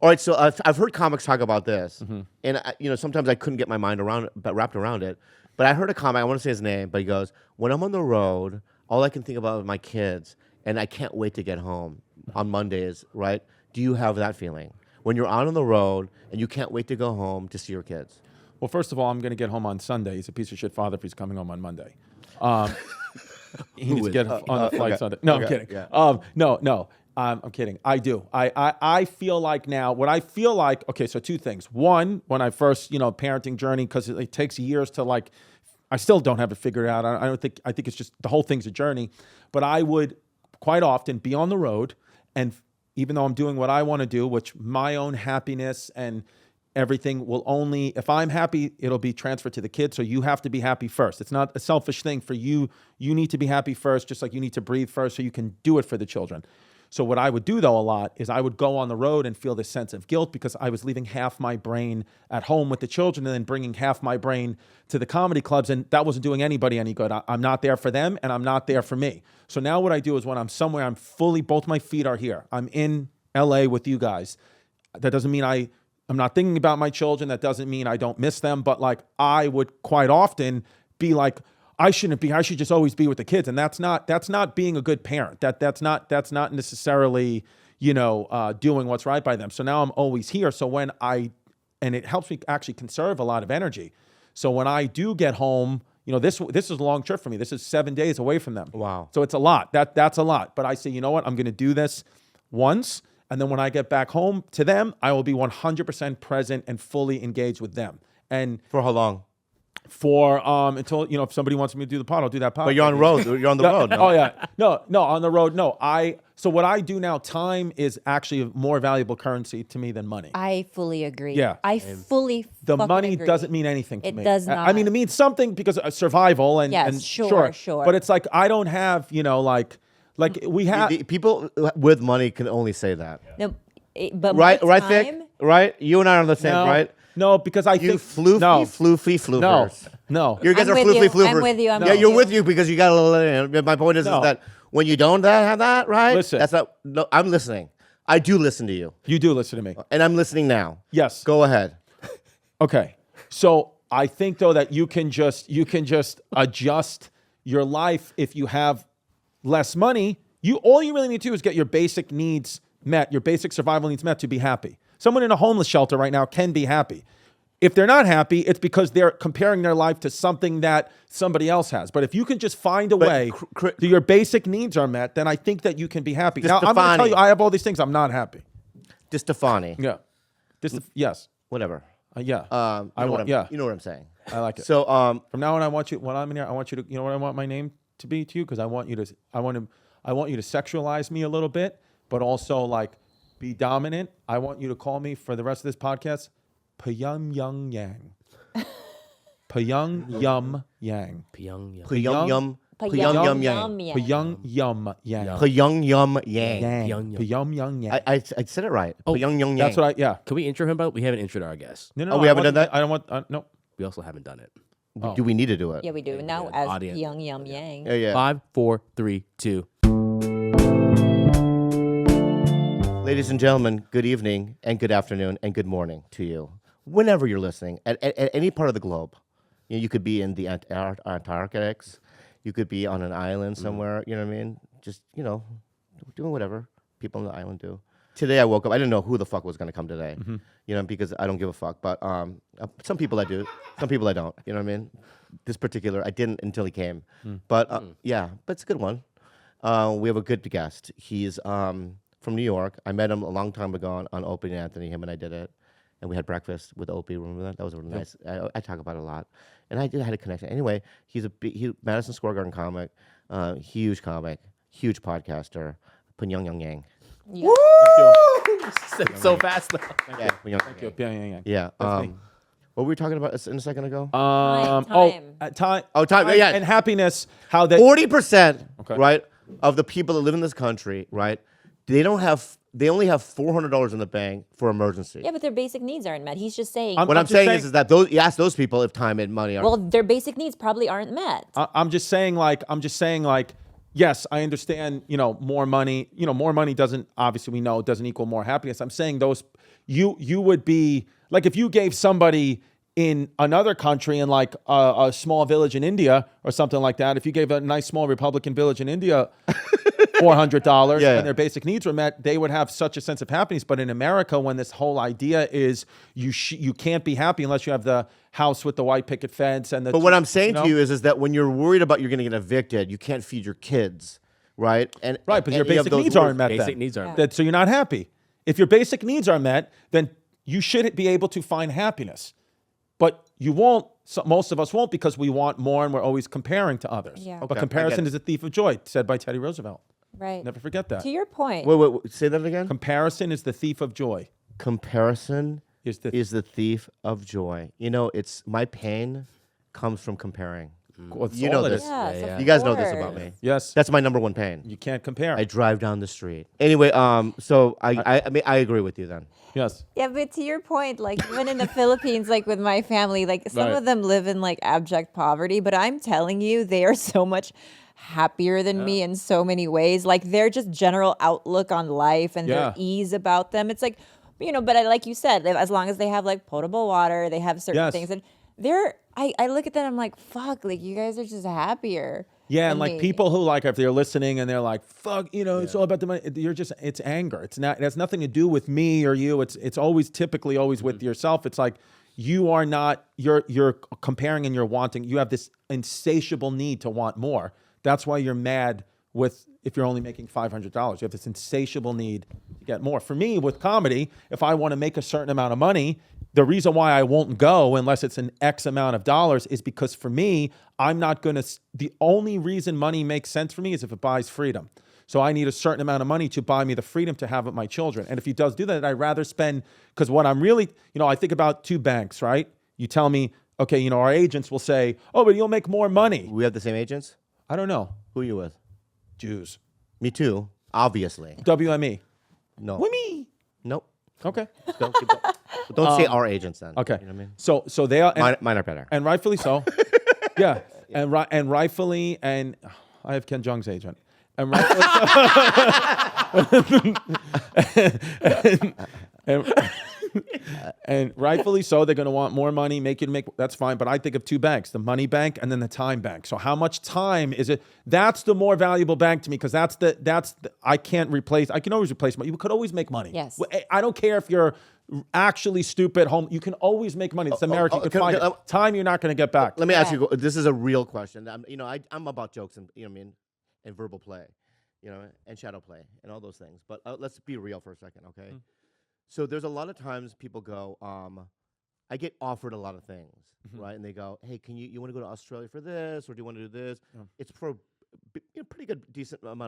All right, so I've heard comics talk about this, and sometimes I couldn't get my mind wrapped around it. But I heard a comic. I want to say his name, but he goes, "When I'm on the road, all I can think about is my kids, and I can't wait to get home on Mondays." Right? Do you have that feeling when you're out on the road and you can't wait to go home to see your kids? Well, first of all, I'm going to get home on Sunday. He's a piece of shit father if he's coming home on Monday. He needs to get on the flight Sunday. No, I'm kidding. Yeah. No. I'm kidding. I do. I feel like now, what I feel like, okay, so two things. One, when I first, parenting journey, because it takes years to I still don't have it figured out. I think it's just, the whole thing's a journey. But I would quite often be on the road, and even though I'm doing what I want to do, which my own happiness and everything will only, if I'm happy, it'll be transferred to the kids. So you have to be happy first. It's not a selfish thing for you. You need to be happy first, just like you need to breathe first so you can do it for the children. So what I would do, though, a lot is I would go on the road and feel this sense of guilt because I was leaving half my brain at home with the children and then bringing half my brain to the comedy clubs, and that wasn't doing anybody any good. I'm not there for them, and I'm not there for me. So now what I do is when I'm somewhere, I'm fully, both my feet are here. I'm in LA with you guys. That doesn't mean I'm not thinking about my children. That doesn't mean I don't miss them. But I would quite often be like, I shouldn't be. I should just always be with the kids, and that's not being a good parent. That's not necessarily doing what's right by them. So now I'm always here. So and it helps me actually conserve a lot of energy. So when I do get home, this is a long trip for me. This is 7 days away from them. Wow. So it's a lot. That's a lot. But I say, you know what? I'm going to do this once, and then when I get back home to them, I will be 100% present and fully engaged with them. And for how long? For until if somebody wants me to do the pod, I'll do that pod. But you're on the road. You're on the road. No? Oh yeah, no, on the road. No, So what I do now, time is actually a more valuable currency to me than money. I fully agree. Yeah, I fully. The money agree. doesn't mean anything to me. It does not. I mean, it means something because of survival and yes, and sure. But it's like I don't have like we have people with money can only say that. No, but right, Vic? Right? You and I are on the same, right? No, because I think floofy. No. You guys I'm are with floofy you. floofers. I'm with you. You're with you because you got a little. My point is that when you don't have that, right? Listen. That's not. No, I'm listening. I do listen to you. You do listen to me. And I'm listening now. Yes. Go ahead. Okay. So I think though that you can just adjust your life if you have less money. All you really need to do is get your basic needs met, your basic survival needs met to be happy. Someone in a homeless shelter right now can be happy. If they're not happy, it's because they're comparing their life to something that somebody else has. But if you can just find a way that your basic needs are met, then I think that you can be happy. Now, I'm going to tell you, I have all these things. I'm not happy. Diestefano. Yeah. Yes. Whatever. Yeah. You know what I'm saying. I like it. So from now on, when I'm in here, I want you to, what I want my name to be to you? Because I want you to sexualize me a little bit, but also be dominant. I want you to call me for the rest of this podcast Pyung Young Yang. Pyung Yum Yang. Pyung Yum Yang. Pyung Yum Yang. Pyung Yum Yang. Pyung Young Yang. I said it right. Pyung Yum Yang. That's what Can we intro him about? We haven't introed our guest. No, we haven't done that? I don't want, no. We also haven't done it. Do we need to do it? Yeah, we do. Now as audience. Pyung Yum Yang. Yeah. 5, 4, 3, 2. Ladies and gentlemen, good evening and good afternoon and good morning to you. Whenever you're listening, at any part of the globe. You could be in the Antarctics. You could be on an island somewhere. You know what I mean? Just, doing whatever people on the island do. Today I woke up. I didn't know who the fuck was going to come today. Because I don't give a fuck. But some people I do. Some people I don't. You know what I mean? This particular, I didn't until he came. But but it's a good one. We have a good guest. He's from New York. I met him a long time ago on Opie and Anthony. Him and I did it. And we had breakfast with Opie. Remember that? That was really nice. I talk about it a lot. And I had a connection. Anyway, he's Madison Square Garden comic, huge comic, huge podcaster, Pyung Young Yang. Yeah. So fast though. Yeah, Thank you. Pyung Yang. Yeah. What were we talking about a second ago? Time. Time. Oh, time. Yeah. And happiness. How that 40%, right, of the people that live in this country, right, they only have $400 in the bank for emergency. Yeah, but their basic needs aren't met. He's just saying. What I'm saying is that you ask those people if time and money are. Well, their basic needs probably aren't met. I'm just saying yes, I understand, more money, more money doesn't, obviously we know, doesn't equal more happiness. I'm saying those, you would be like if you gave somebody in another country in like a small village in India or something like that, if you gave a nice small Republican village in India $400 Yeah. and their basic needs were met, they would have such a sense of happiness. But in America, when this whole idea is you can't be happy unless you have the house with the white picket fence and the. But what I'm saying know? to you is that when you're worried about you're going to get evicted, you can't feed your kids, right? And Right, but your and you have basic those needs worries. aren't met. Basic then. needs aren't met. That, so you're not happy. If your basic needs are met, then you should be able to find happiness. But you won't. So most of us won't because we want more and we're always comparing to others. Yeah. Okay, But I comparison get it. is a thief of joy, said by Teddy Roosevelt. Right. Never forget that. To your point. Wait, say that again. Comparison is the thief of joy. Comparison Is the is the thief of joy. You know, it's my pain comes from comparing. Well, that's You all know it this. is. Yes, Yeah, of You guys know this course. about me. Yes, That's my number one pain. you can't compare. I drive down the street. Anyway, so I mean I agree with you then. Yes. Yeah, but to your point, like even in the Philippines, like with my family, like some Right. of them live in like abject poverty, but I'm telling you, they are so much happier than me in so many ways. Like their just general outlook on life and Yeah. their ease about them. It's like, but like you said, as long as they have like potable water, they have certain Yes. things, and I look at them, I'm like, fuck, like you guys are just happier. Yeah, and than like me. people who like if they're listening and they're like, "Fuck," it's all about the money. It's anger. It's not. It has nothing to do with me or you. It's always typically always with yourself. It's like you are not. You're comparing and you're wanting. You have this insatiable need to want more. That's why you're mad with if you're only making $500. You have this insatiable need to get more. For me, with comedy, if I want to make a certain amount of money, the reason why I won't go unless it's an X amount of dollars is because for me, I'm not going to, the only reason money makes sense for me is if it buys freedom. So I need a certain amount of money to buy me the freedom to have with my children. And if he does do that, I'd rather spend, because what I'm really, I think about two banks, right? You tell me, okay, our agents will say, oh, but you'll make more money. We have the same agents? I don't know. Who are you with? Jews. Me too, obviously. WME. No. Wimmy. Nope. Okay. Don't, but don't say our agents then. Okay. You know what I mean? So they are, Mine are better. and rightfully so. Yeah. And rightfully, and I have Ken Jeong's agent. And rightfully and rightfully so, they're going to want more money, that's fine. But I think of two banks, the money bank and then the time bank. So how much time is it? That's the more valuable bank to me because I can always replace money. You could always make money. Yes. I don't care if you're actually stupid home. You can always make money. It's America. You can find it. Time you're not going to get back. Let me ask Yeah. you. This is a real question. I'm about jokes and and verbal play, and shadow play and all those things. But let's be real for a second, okay? So there's a lot of times people go, I get offered a lot of things, right? And they go, hey, you want to go to Australia for this, or do you want to do this? It's for pretty good, decent amount of